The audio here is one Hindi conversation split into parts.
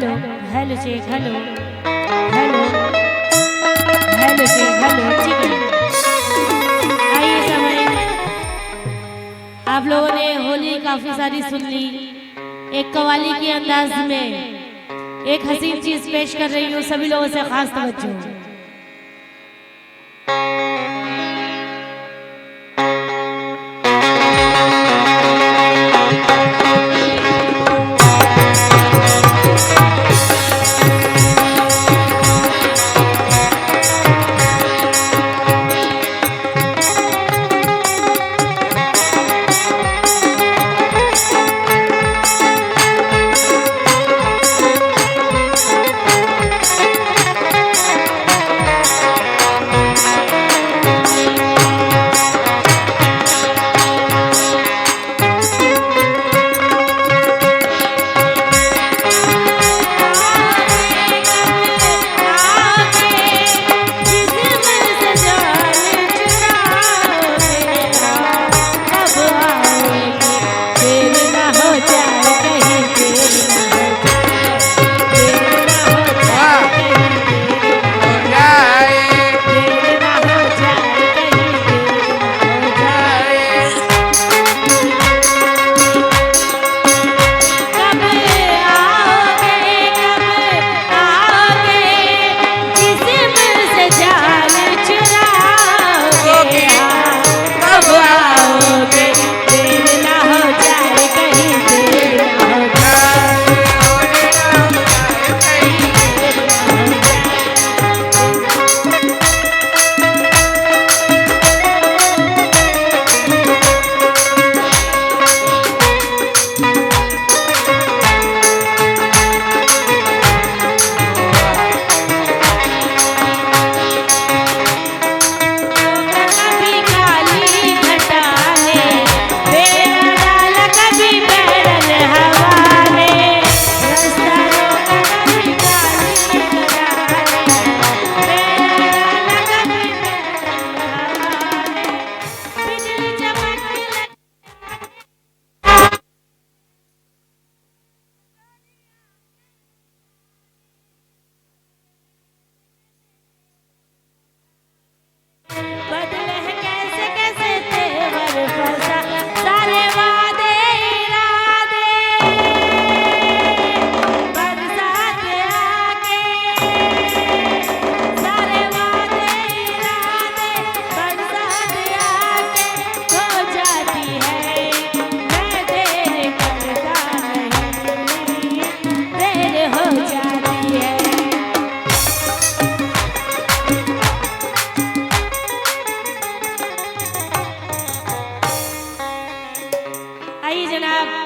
Hello hello check hello hello hello check hello. ठीक है, आइए समय आप लोगों ने होली काफी सारी सुन ली। एक कव्वाली के अंदाज में एक हसीन चीज पेश कर रही हूँ, सभी लोगों से खास तवज्जो।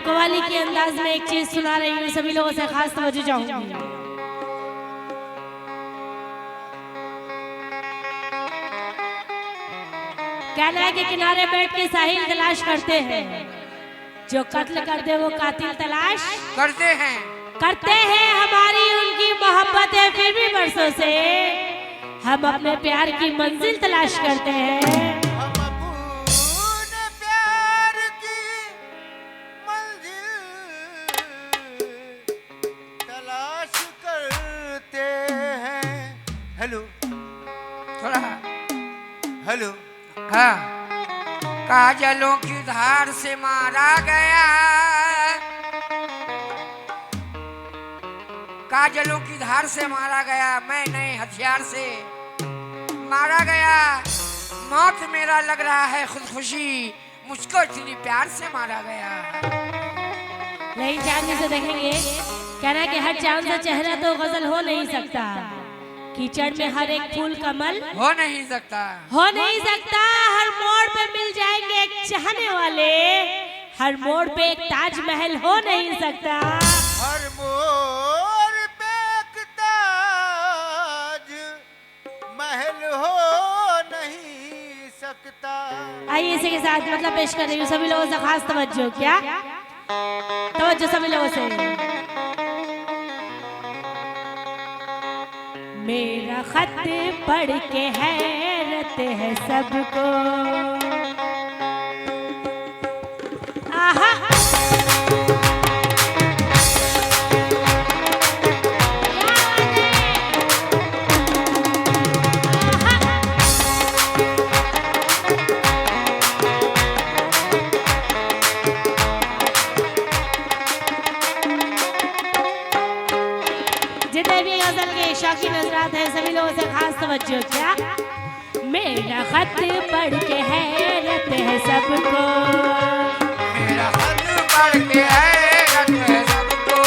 कव्वाली के अंदाज में एक चीज सुना रही हूँ, सभी लोगों से खास तवज्जो चाहूंगी। कहना के किनारे बैठ के साहिल तलाश करते हैं, जो कत्ल कर दे वो कातिल तलाश करते हैं। हमारी उनकी मोहब्बत है, फिर भी बरसों से हम अपने प्यार की मंजिल तलाश करते हैं। हेलो थोड़ा हेलो। हाँ, काजलों की धार से मारा गया, काजलों की धार से मारा गया, मैं नए हथियार से मारा गया। मौत मेरा लग रहा है खुदकुशी, मुझको इतनी प्यार से मारा गया। नहीं चांद से देखेंगे, कहना कि हर चांद सा चेहरा तो गजल हो नहीं सकता, कीचड़ में हर एक फूल कमल हो नहीं सकता, हो नहीं सकता। हर मोड़ पे मिल जाएंगे एक चाहने वाले, हर मोड़ पे एक ताजमहल हो नहीं सकता। हर मोड़ पे एक ताज महल हो नहीं सकता। आइए इसी के साथ मतलब पेश कर रही हूँ, सभी लोगों से खास तवज्जो। क्या तवज्जो सभी लोगों से। मेरा खत पढ़ के हैरत है सबको, आहा साथ है सभी लोगों से खास तवज्जो। क्या मेरा खत पढ़ के हैरत है सबको, मेरा खत पढ़ के हैरत है सबको,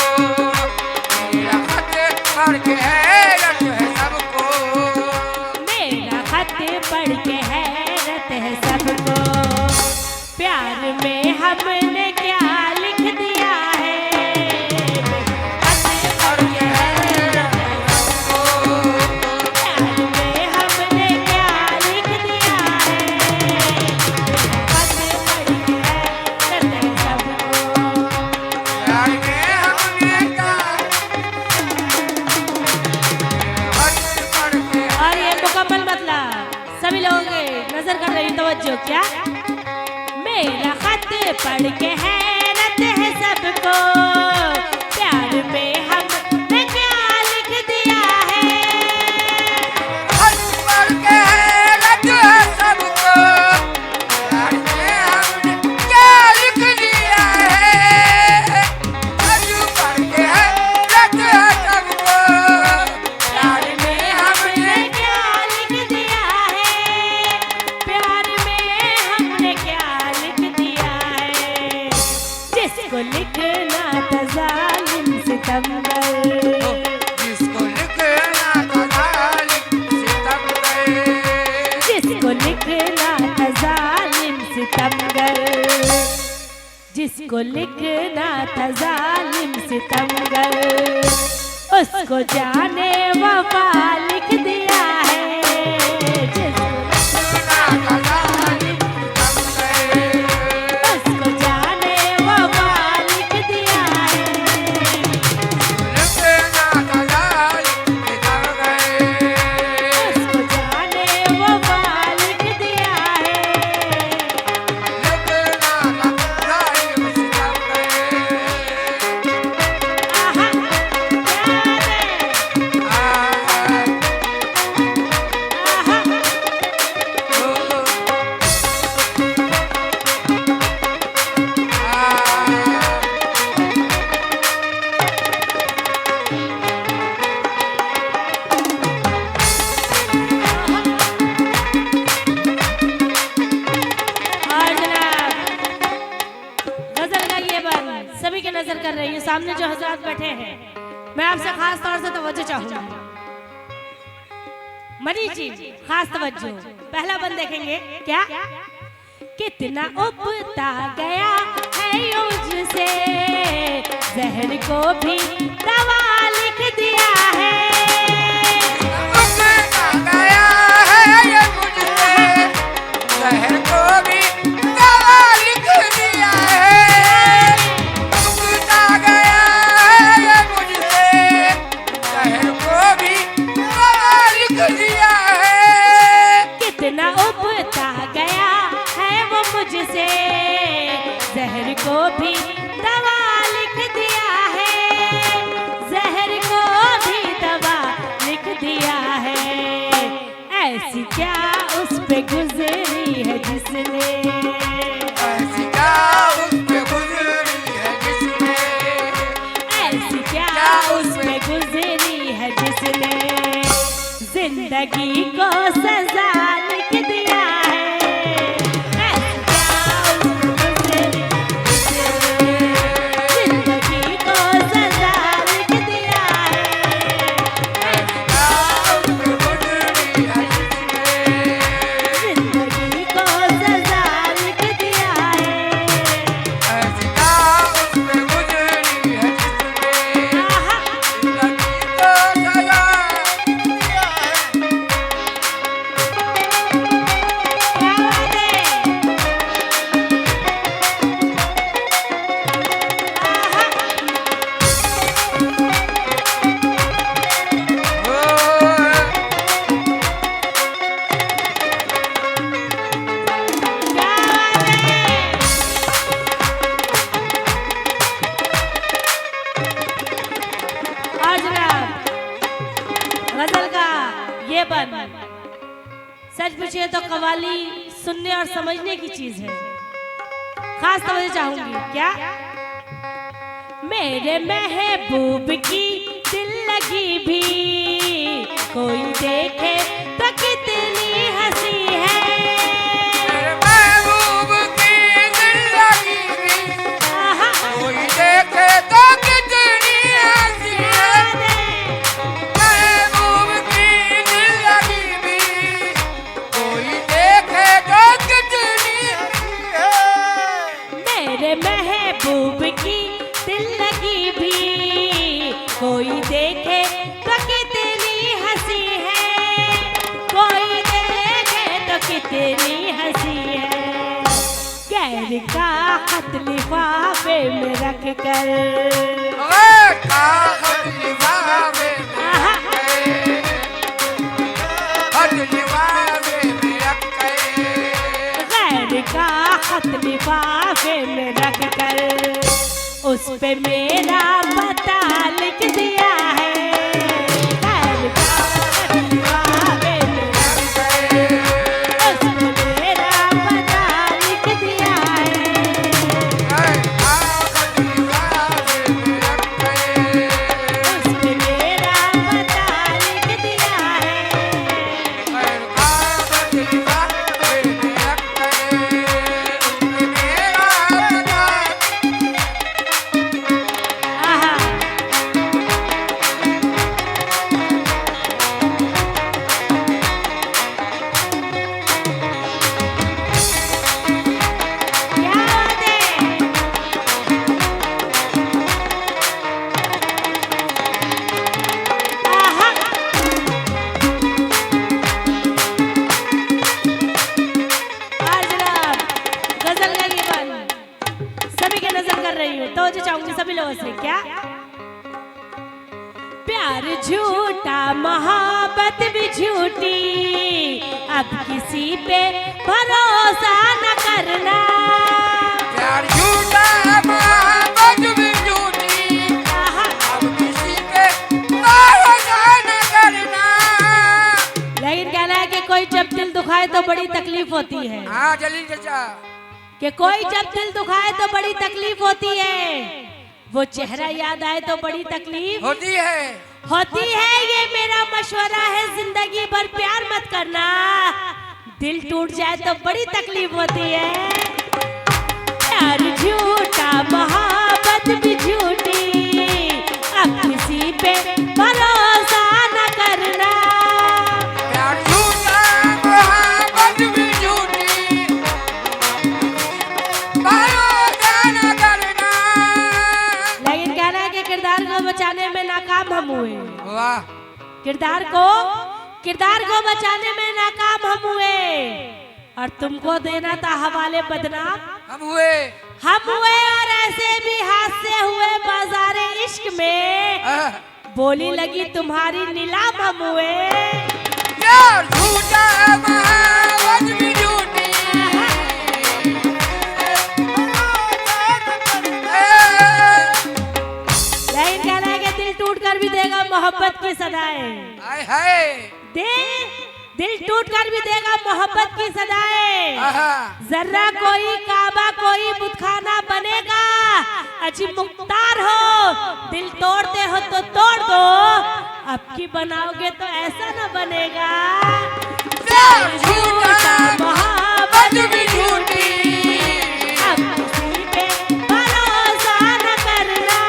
मेरा खत पढ़ के हैरत है सबको, मेरा खत पढ़ के हैरत है सबको। प्यार में हमने क्या लिख दिया है, खत पढ़ के हैरत है सबको। प्यार में हमने क्या लिख दिया है, खत पढ़ के हैरत है सबको। प्यार में हमने क्या खत पढ़ के। और ये मुकम्मल मतलब सभी लोगों के नजर कर रही तवज्जो। क्या मेरा खत पढ़ के हैरत है सबको, प्यार में हमने क्या लिख दिया है, खत पढ़ के हैरत है सबको, प्यार में हमने क्या लिख दिया है, खत पढ़ के हैरत है सबको, प्यार में हमने क्या लिख दिया है, प्यार में हमने क्या लिख दिया है। जिसको लिखना था जालिम सितमगर, जिसको लिखना था जालिम सितमगर, जिसको लिखना था जालिम सितमगर, जिसको लिखना था जालिम सितमगर, उसको जाने वफा लिख दिया है। जिसको लिखना था जालिम सितमगर, उसको जाने वफा लिख दिया है। लिखना था जालिम सितमगर, उसको जाने वफा लिख दिया है। लिखना था जालिम सितमगर। आहा, प्यार है। आहा, और जनाब गजल का ये बंद सभी के नजर कर रही है। सामने जो हजरात बैठे हैं, मैं आपसे खास तौर से तवज्जो चाहूंगा। मनीष जी खास तवज्जो, पहला बंद देखेंगे। क्या कितना उपता गया है यूं से, जहर को भी दवा लिख दिया है। उगता गया है ये मुझसे, शहर को भी दवा लिख दिया है। उगता गया है ये मुझसे, शहर को भी दवा लिख दिया है। कितना उपता गया है वो मुझसे, जहर को भी दवा लिख दिया है। जहर को भी दवा लिख दिया है। ऐसी क्या उस पे गुजरी है जिसने, ऐसी क्या उस पे गुजरी है जिसने, ऐसी क्या उस पे गुजरी है जिसने, जिंदगी को सजा लिख दिया है। ऐसी क्या उस पे गुजरी है जिसने, जिंदगी को सजा लिख दिया है। ऐसी क्या उस पे गुजरी है जिसने, जिंदगी को सजा लिख दिया है। ऐसी क्या उस पे गुजरी है जिसने, आहा, जिंदगी को सजा दिया है। क्या बात है। क्या बात है। और जनाब गजल का ये बंद सच पूछिए तो कव्वाली सुनने और समझने की चीज है। खास तवज्जो चाहूंगी। क्या मेरे महबूब की दिल लगी भी कोई देखे तो कितनी हंसी है। मेरे महबूब की दिल लगी भी आहा, कोई देखे तो कितनी हंसी है। महबूब की दिल लगी भी कोई देखे तो कितनी हंसी है। मेरे महबूब की दिल लगी भी कोई देखे तो कितनी हंसी है। कोई देखे तो कितनी हंसी है। गैर का खत लिफाफे में रख कर कागज लिफाफे में आहा, खत लिफाफे में रख के गैर का खत लिफाफे में रख कर उस पे मेरा पता लिख दिया है। गैर का खत लिफाफे में रख कर उस पे मेरा पता लिख दिया है। कागज लिफाफे में रख के उस पे मेरा पता लिख दिया है। कागज लिफाफे में रख के मेरा पता आहा, क्या बात है। आहा, हाँ जनाब, गजल का ये बंद सभी के नजर कर रही हूँ तो चाहूंगी सभी लोगों से क्या प्यार झूठा मोहब्बत भी झूठी अब किसी पे भरोसा न करना। प्यार झूठा मोहब्बत भी झूठी आहा, अब किसी पे भरोसा न करना। लेकिन कहना है कि कोई जब दिल दुखाए तो बड़ी तकलीफ होती है। हाँ जलील चाचा कि कोई जब दिल दुखाए तो बड़ी तकलीफ होती है। वो चेहरा याद आए तो बड़ी तकलीफ होती है। ये मेरा मशवरा है, जिंदगी भर प्यार मत करना। दिल टूट जाए तो बड़ी तकलीफ होती है। प्यार झूठा मोहब्बत भी झूठी अब किसी पे भरोसा न करना। प्यार झूठा मोहब्बत भी झूठी भरोसा न करना। लेकिन कहना है कि किरदार को बचाने में नाकाम हम हुए। वाह किरदार को बचाने में नाकाम हम हुए और तुमको देना था हवाले बदनाम। हम हुए और ऐसे भी हादसे हुए बाजारे इश्क में। आह, बोली लगी तुम्हारी नीलाम हम हुए। प्यार झूठा मोहब्बत भी झूठी लेकिन कहना है कि दिल टूट कर भी देगा मोहब्बत की सदाएं। हाय हाय दिल टूट कर भी देगा मोहब्बत की सदाएं। आहा, जर्रा कोई काबा कोई बुतखाना बनेगा। अजी मुख्तार हो दिल तोड़ते हो तो तोड़ दो, अब की बनाओगे तो ऐसा न बनेगा। प्यार झूठा मोहब्बत भी झूठी अब किसी पे भरोसा न करना।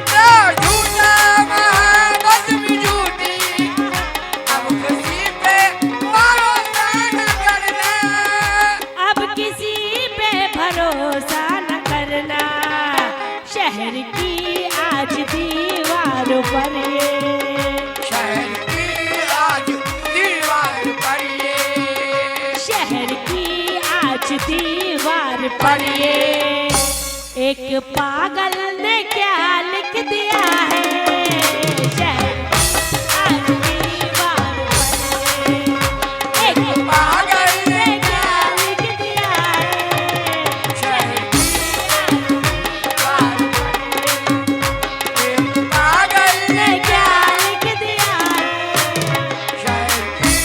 प्यार झूठा मोहब्बत भी झूठी अब किसी पे भरोसा न करना। अब किसी पे भरोसा न करना। शहर की आज दीवारों पर ये शहर की आज दीवार पर ये शहर की आज दीवार पर ये एक पागल ने क्या लिख दिया है। शहर की आज दीवार पर ये एक पागल ने क्या लिख दिया है। शहर की दीवार पर ये एक पागल ने क्या लिख दिया है। शहर की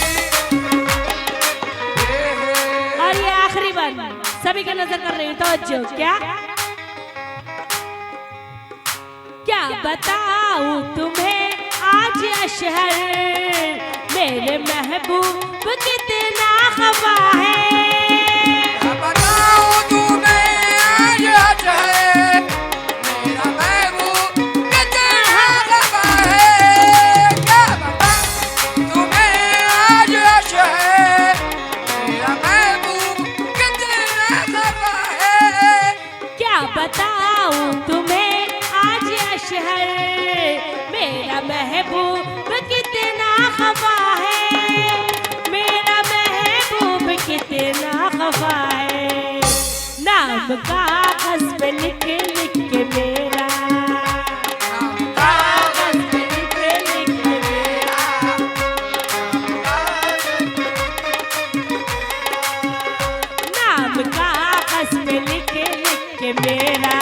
और ये आखिरी बार सभी का नजर कर रही हूँ तो क्या बताऊं तुम्हें आज अशहर मेरे महबूब कितना खफा है। क्या बताऊं तुम्हें आज अशहर मेरा महबूब कितना खफा है। क्या बताऊं तुम्हें आज अशहर मेरा महबूब कितना खफा है। क्या बताऊं तुम्हें आज अशहर मेरा महबूब कितना खफा है। मेरा महबूब कितना खफा है। नाम कागज पे लिख लिख के मेरा, कागज पे लिख लिख के मेरा, नाम कागज पे लिख लिख के मेरा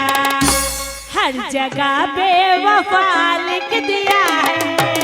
हर जगह बेवफा लिख दिया है।